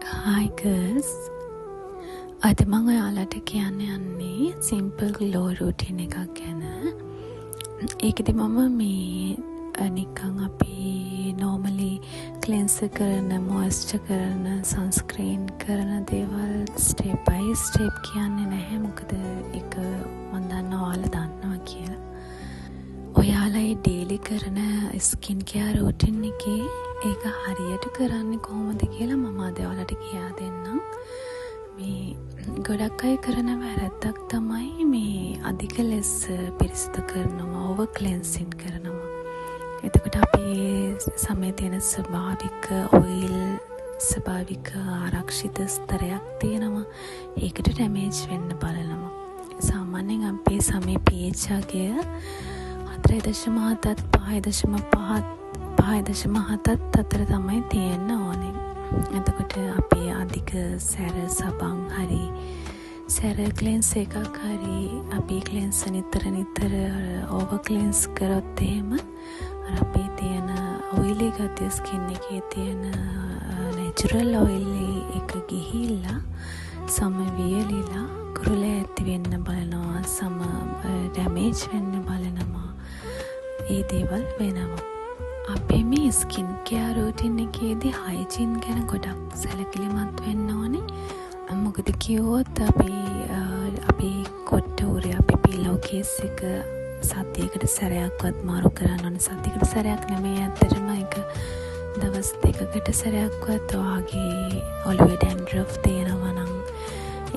Hi girls. අද මම ඔයාලට කියන්න යන්නේ simple glow routine එකක් ගැන. ඒකෙදි මම මේ නිකන් අපි normally cleanser කරන, moisture කරන, sunscreen කරන දේවල් step by step කියන්නේ නැහැ. මොකද ඒක මම දන්නවා ඔයාලා දන්නවා කියලා. ඔයාලා ඒ daily කරන skin care routine එකේ ඒක හරියට කරන්නේ කොහොමද කියලා මම අද ඔයාලට කියා දෙන්නම්. මේ ගොඩක් අය කරන වැරද්දක් තමයි මේ අධික ලෙස පිරිසිදු කරනවා, over cleansing කරනවා. එතකොට අපේ සමේ තියෙන ස්වභාවික oil, ස්වභාවික ආරක්ෂිත ස්තරයක් තියෙනවා. ඒකට damage වෙන්න බලනවා. සාමාන්‍යයෙන් අපේ සමේ pH අගය 4.7ත් 5.7ත් අතර තමයි තියෙන්න ඕනේ. එතකොට අපේ අධික සැර සබන් හරි සැර ක්ලෙන්ස් එකක් හරි අපි ක්ලෙන්ස් නිතර ඕවර් ක්ලෙන්ස් කරොත් එහෙම අපේ තියෙන ඔයිලි ගතිය ස්කින් එකේ තියෙන නැචරල් ඔයිලි එක ගිහිල්ලා සම වියලිලා කුරුල ඇති වෙන්න බලනවා, සම ඩැමේජ් වෙන්න බලනවා. ඒ දේවල් වෙනවා. අපේ මේ ස්කින් කෙයාර් රූටින් එකේදී හයිජීන් ගැන ගොඩක් සැලකිලිමත් වෙන්න ඕනේ. මොකද කිව්වොත් අපි කොට්ටෝරේ අපි පිලෝ කේස් එක සතියකට සැරයක්වත් මාරු කරන්න ඕනේ. සතියකට සැරයක් නෙමෙයි, ඇත්තටම ඒක දවස් දෙකකට සැරයක්වත් ඔයාගේ ඔළුවේ ඩැන්ඩ්‍රෆ් තියෙනවා නම්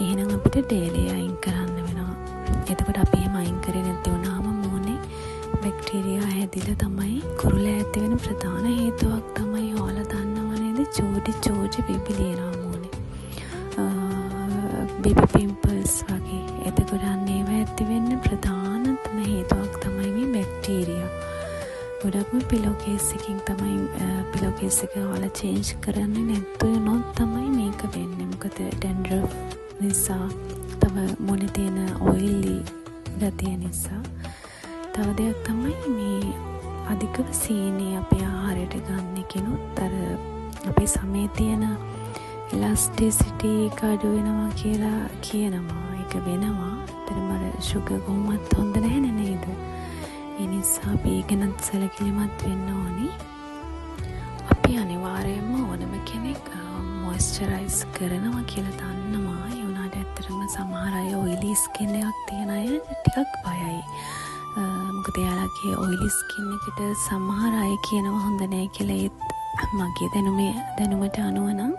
එහෙනම් අපිට ඩේලි අයින් කරන්න වෙනවා. එතකොට අපි එහෙම අයින් කරේ නැති වුණාම මොනේ බැක්ටීරියා හැදිලා තමයි කුරුල ඇති වෙන ප්‍රධාන හේතුවක් තමයි ඔයාලා දන්නව නේද? චූටි බිබිලියනවා මොනේ. බේබි පිම්පල්ස් වගේ. එතකොට අන්නේ ඇති වෙන්න ප්‍රධානම හේතුවක් තමයි මේ බැක්ටීරියා. ගොඩක්ම පිලෝ කේස් එකකින් තමයි පිලෝ කේස් එක ඔයාලා චේන්ජ් කරන්නේ නැත්නම් තමයි මේක වෙන්නේ. මොකද ඩැන්ඩ්‍රෆ් නිසා, තව මොනේ තියෙන ඔයිලි ගතිය නිසා. තව දෙයක් තමයි මේ අධිකව සීනි අපේ ආහාරයට ගන්න කෙනුත් අර අපේ සමේ තියෙන එලාස්ටිසිටි එක අඩු වෙනවා කියලා කියනවා. ඒක වෙනවා. ඒතරම අර සුගර් කොහොමත් හොඳ නැහැ නේද? ඒ නිසා අපි ගැනත් සැලකිලිමත් වෙන්න ඕනේ. අපි අනිවාර්යයෙන්ම ඕනම කෙනෙක් මොයිස්චරයිස් කරනවා කියලා දන්නවා. ඒ වුණාට ඇත්තටම සමහර අය ඔයිලි ස්කින් එකක් තියෙන අය ටිකක් බයයි. මොකද එයාලගේ ඔයිලි ස්කින් එකට සමහර අය කියනවා හොඳ නැහැ කියලා. ඒත් මගේ දැනුමට අනුව නම්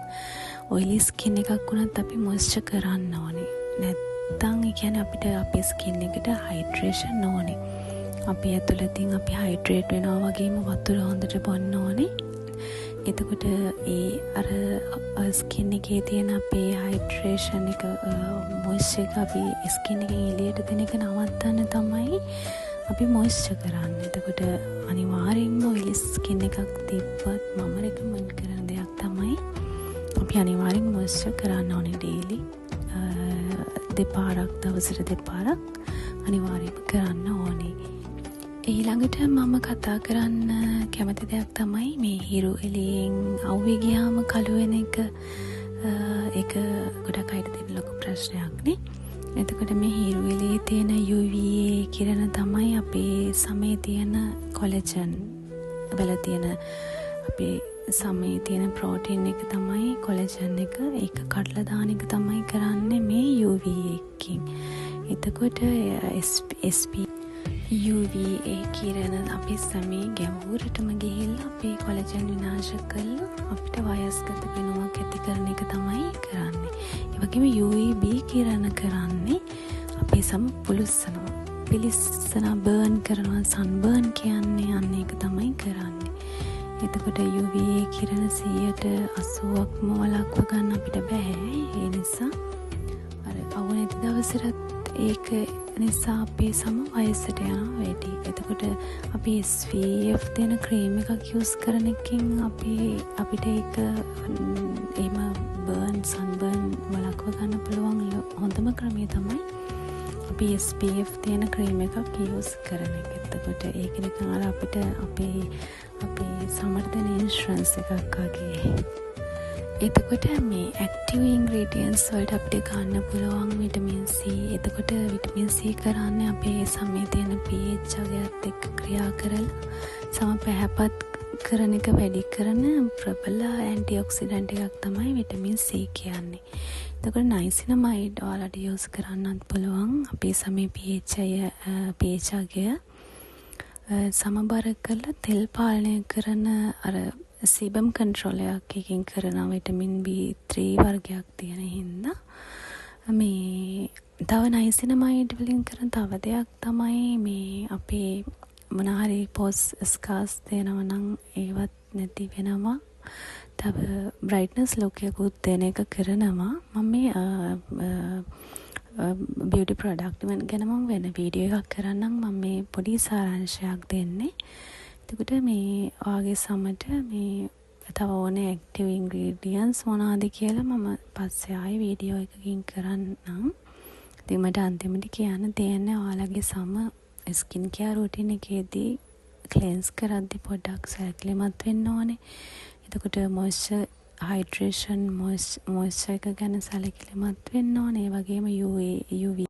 ඔයිලි ස්කින් එකක් වුණත් අපි මොයිස්චර් කරන්න ඕනේ. නැත්තම් ඒ කියන්නේ අපිට අපේ ස්කින් එකට හයිඩ්‍රේෂන් ඕනේ. අපි ඇතුළතින් අපි හයිඩ්‍රේට් වෙනවා වගේම වතුර හොඳට බොන්න ඕනේ. එතකොට ඒ අර ස්කින් එකේ තියෙන අපේ හයිඩ්‍රේෂන් එක මොයිස්චර් එක අපි ස්කින් එකෙන් එළියට දෙන එක නවත්තන්න තමයි අපි මොයිස්චර් කරන්නේ. එතකොට අනිවාර්යෙන්ම ඔයිලි ස්කින් එකක් තිබ්බත් මම රෙකමන්ඩ් කරන දෙයක් තමයි අපි අනිවාර්යෙන් මොයිස්චර් කරන්න ඕනේ ඩේලි. දෙපාරක් දවසට දෙපාරක් අනිවාර්යෙන්ම කරන්න ඕනේ. ඊළඟට මම කතා කරන්න කැමති දෙයක් තමයි මේ හිරු එළියෙන් අවුවේ ගියාම කළු වෙන එක. ඒක ගොඩක් අයට තියෙන ලොකු ප්‍රශ්නයක් නේ. එතකොට මේ හිරු එළියේ තියෙන UVA කිරණ තමයි අපේ සමේ තියෙන කොලජන් වල තියෙන අපේ සමේ තියෙන ප්‍රෝටීන් එක තමයි කොලජන් එක. ඒක කඩලා දාන එක තමයි කරන්නේ මේ UVA එකකින්. එතකොට UVA කිරණ අපේ සමේ ගැඹුරටම ගිහිල්ලා අපේ කොලජන් විනාශ කරලා අපිට වයස්ගත වෙනවක් ඇති කරන එක තමයි කරන්නේ. ඒ වගේම UVB කිරණ කරන්නේ අපේ සම පුලුස්සනවා, පිලිස්සනවා, බර්න් කරනවා. සන්බර්න් කියන්නේ අන්න ඒක තමයි කරන්නේ. එතකොට UVA කිරණ 180%ක්ම වළක්ව ගන්න අපිට බෑ. ඒ නිසා අර අවු නැති දවසට ඒක නිසා අපේ සම වයසට යනවා වැඩි. එතකොට අපි SPF දෙන ක්‍රීම් එකක් යූස් කරන එකකින් අපිට ඒක එහෙම සන්බර්න් වළක්ව ගන්න පුළුවන් හොඳම ක්‍රමය තමයි අපි SPF තියෙන ක්‍රීම් එකක් යූස් කරන එක. එතකොට ඒක නිකන් අර අපිට අපේ සමර්ධන ඉන්ෂුරන්ස් එකක් වගේ. එතකොට මේ ඇක්ටිව් ඉන්ග්‍රීඩියන්ට්ස් වලට අපිට ගන්න පුළුවන් විටමින් C. එතකොට විටමින් C කරන්නේ අපේ සමේ තියෙන pH අගයත් එක්ක ක්‍රියා කරලා සම පැහැපත් කරන එක වැඩි කරන ප්‍රබල ඇන්ටිඔක්සිඩන්ට් එකක් තමයි විටමින් C කියන්නේ. එතකොට නයිසිනමයිඩ් ඔයාලට යූස් කරන්නත් පුළුවන්. අපේ සමේ pH අගය සමබර කරලා තෙල් පාලනය කරන අර සීබම් කන්ට්‍රෝල් එකකින් කරන විටමින් B3 වර්ගයක් තියෙන හින්දා මේ තව නයිසිනමයිඩ් වලින් කරන තව දෙයක් තමයි මේ අපේ මොනහරි පොස් ස්කාස් දෙනවා නම් ඒවත් නැති වෙනවා. තව බ්‍රයිට්නස් ලුක් එකකුත් දෙන එක කරනවා. මම මේ බියුටි ප්‍රොඩක්ට් ගැන මම වෙන වීඩියෝ එකක් කරන්නම්. මම මේ පොඩි සාරාංශයක් දෙන්නේ. එතකොට මේ ඔයාගේ සමට මේ තව ඕනේ ඇක්ටිව් ඉන්ග්‍රීඩියන්ට්ස් මොනවාද කියලා මම පස්සේ ආයේ වීඩියෝ එකකින් කරන්නම්. ඉතින් මට අන්තිමට කියන්න තියෙන්නේ ඔයාලගේ සම ස්කින් කෙයාර් රූටින් එකේදී ක්ලෙන්ස් කරද්දී පොඩ්ඩක් සැලකිලිමත් වෙන්න ඕනේ. එතකොට මොයිස්චර් හයිඩ්‍රේෂන් මොයිස්චර් එක ගැන සැලකිලිමත් වෙන්න ඕනේ. ඒ වගේම UV